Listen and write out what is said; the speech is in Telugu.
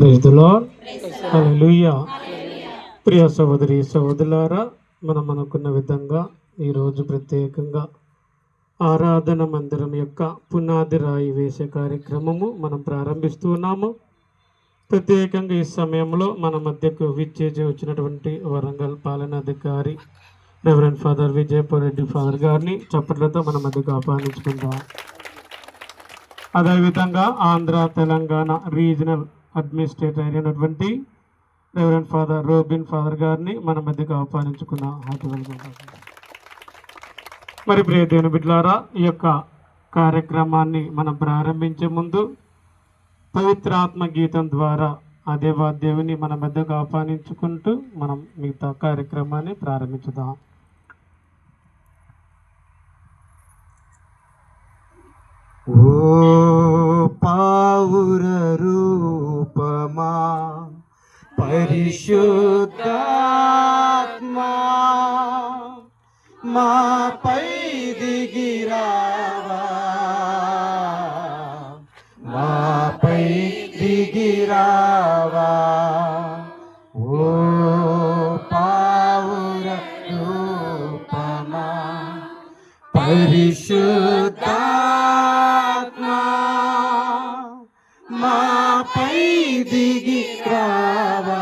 Praise the lord. హల్లెలూయా. ప్రియ సహోదరి సహోదరులారా, మనం అనుకున్న విధంగా ఈరోజు ప్రత్యేకంగా ఆరాధన మందిరం యొక్క పునాది రాయి వేసే కార్యక్రమము మనం ప్రారంభిస్తూ ఉన్నాము. ప్రత్యేకంగా ఈ సమయంలో మన మధ్యకు విచ్చేసి వచ్చినటువంటి వరంగల్ పాలనాధికారి రెవరెండ్ ఫాదర్ విజయపరెడ్డి ఫాదర్ గారిని చప్పట్లతో మన మధ్యకు ఆహ్వానించుకుందాం. అదేవిధంగా ఆంధ్ర తెలంగాణ రీజనల్ అడ్మినిస్ట్రేటర్ అయినటువంటి రెవరెండ్ ఫాదర్ రోబిన్ ఫాదర్ గారిని మన మధ్యకు ఆహ్వానించుకుందాం. మరి ప్రియ దేవుని బిడ్డలారా, ఈ యొక్క కార్యక్రమాన్ని మనం ప్రారంభించే ముందు పవిత్రాత్మ గీతం ద్వారా ఆ దేవాదేవుని మన మధ్యకు ఆహ్వానించుకుంటూ మనం మిగతా కార్యక్రమాన్ని ప్రారంభించుదాం. ఓ పావుర రూపమా పరిశుద్ధాత్మా మాపై దిగిరావా, మాపై దిగిరావా. ఓ పావుర రూపమా పరిశుద్ధాత్మా మాపై దిగిరావా.